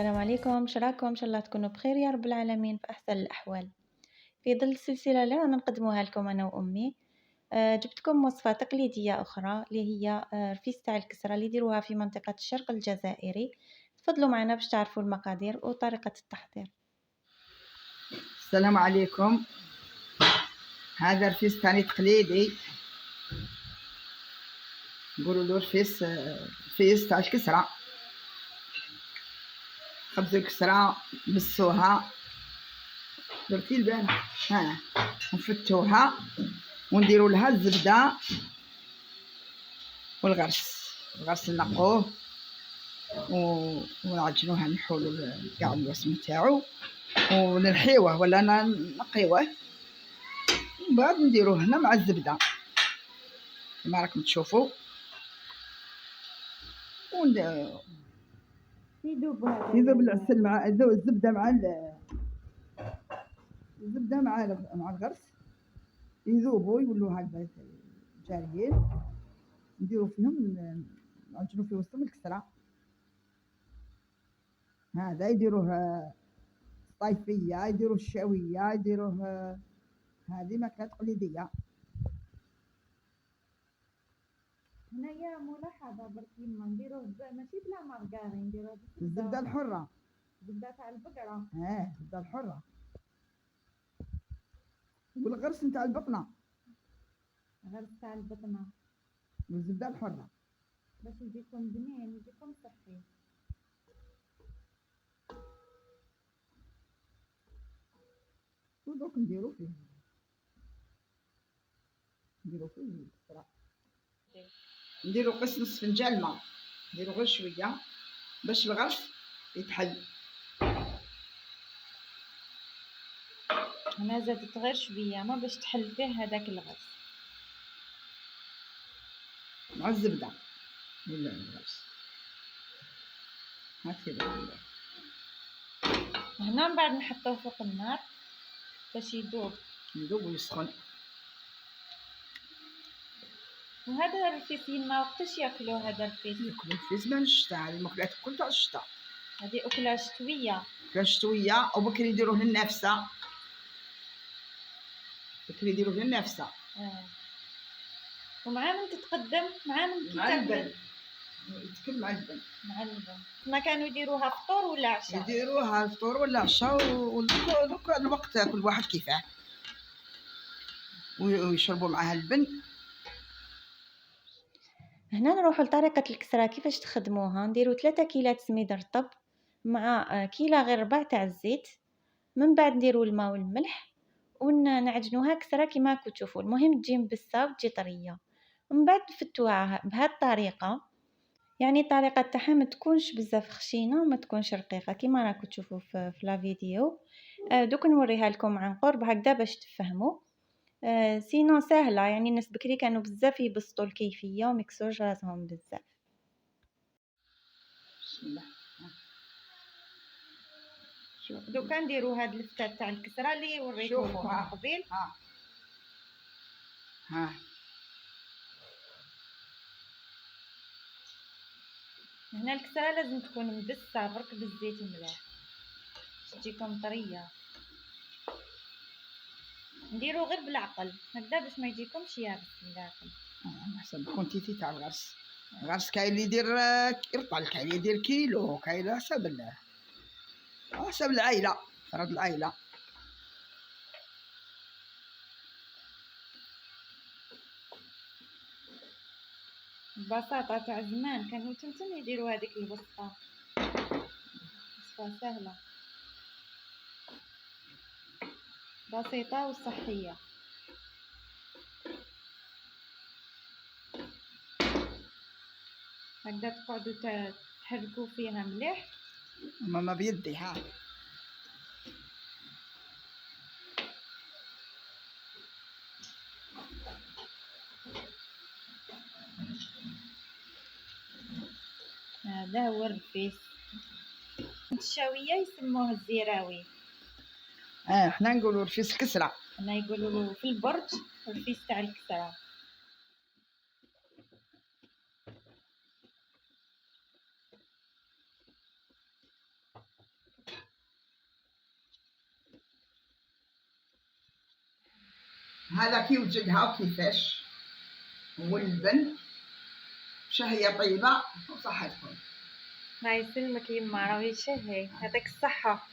السلام عليكم، شراكم؟ إن شاء الله تكونوا بخير يا رب العالمين في أحسن الأحوال. في ظل السلسلة اللي رانا نقدموها لكم أنا وأمي، جبت لكم وصفة تقليدية أخرى اللي هي رفيس تاع الكسرة اللي يديروها في منطقة الشرق الجزائري. تفضلوا معنا باش تعرفوا المقادير وطريقة التحضير. السلام عليكم. هذا رفيس تاني تقليدي، نقولوا له رفيس تاع الكسرة. خبزوا الكسرة، مسوها درتي البارح، نفتوها ونديروا لها الزبدة والغرس نقوه ونعجنوها، نحولوا كاع الوسم تاعو وننحيوه ولا نقيوه، ومن بعد نديروه هنا مع الزبدة كما راكم تشوفوا، يذوب العسل مع الزبدة مع الغرس، يذوبوا يولوا هكذا جاريين، نديروا فيهم نعجنوا في وسطهم الكسرة. هذا يديروه طايفية، يديروه الشاوية، يديروه هذه ماكلة تقليدية. هنايا ملاحظة برك يما نديروه ماشي بلا مارغارين، نديروه الزبدة الحرة، الزبدة تاع البقرة. الزبدة الحرة والغرس نتاع البطنة، غرس تاع البطنة والزبدة الحرة باش يجيكم بنين، يجيكم صحي. ودوك نديرو فيه الكسرة، نديرو قسط نص فنجان ماء، نديرو غير شوية باش الغرس يتحل. أنا زادت غير شوية ما باش تحل فيه هذاك الغرس مع الزبدة ولا الغرس هكذا. هنا من بعد نحطوه فوق النار باش يذوب ويسخن. وهذا الرفيس يما وقتاش ياكلوا هذا الرفيس؟ ياكلوا في زمان الشتاء، هذه الماكلات كل تاع الشتاء، هذه أكلة شتوية. أكلة شتوية. وبكري يديروه للنافسة، بكري يديروه للنافسة. ومع من تتقدم مع من مع اللبن، يتكل مع اللبن. ما كانوا يديروها فطور ولا عشاء؟ يديروها فطور ولا عشاء، ودوك الوقت كل واحد كيفاه، ويشربوا معاها اللبن. هنا نروحوا لطريقة الكسرة كيفاش تخدموها. نديروا 3 كيلات سميد رطب مع كيلة غير ربع تاع الزيت، من بعد نديروا الماء والملح ونعجنوها كسرة كيما راكم تشوفوا. المهم تجي مبسة وتجي طرية، من بعد نفتوها بهذه الطريقة. يعني الطريقة تاعها ما تكونش بزاف خشينة وما تكونش رقيقة كيما راكم تشوفوا في لا فيديو. دوك نوريها لكم عن قرب هكذا باش تفهموا. سينو سهلة، يعني الناس بكري كانوا بزاف يبسطوا الكيفية وميكسوش راسهم بزاف. بسم الله. دوكا نديروا هاد الفتات تاع الكسرة اللي وريتكم قبيل. هنا الكسرة لازم تكون مبسة برك بالزيت مليح تجيكم طرية. نديرو غير بالعقل هكذا باش ما يجيكمش يابس الداخل. حسب الكونتيتي تاع الغرس كاين اللي يدير رطل، كاين اللي يدير كيلو، كاين حسب العائلة، فرد العائلة. البساطة تاع زمان كانوا تمتم يديروا هذيك الوصفة، وصفة سهلة بسيطة وصحية. هكذا تقعدوا تحركوا فيها مليح. ماما بيدي هذا هو الرفيس. الشاوية يسموه الزيراوي، احنا نقولوا رفيس الكسرة، هنا يقولوا في البرج الرفيس تاع الكسرة. هذا كي وجدها وكيفاش، واللبن شهية طيبة وصحتكم. الله يسلمك يما، راهي شهي، يعطيك الصحة.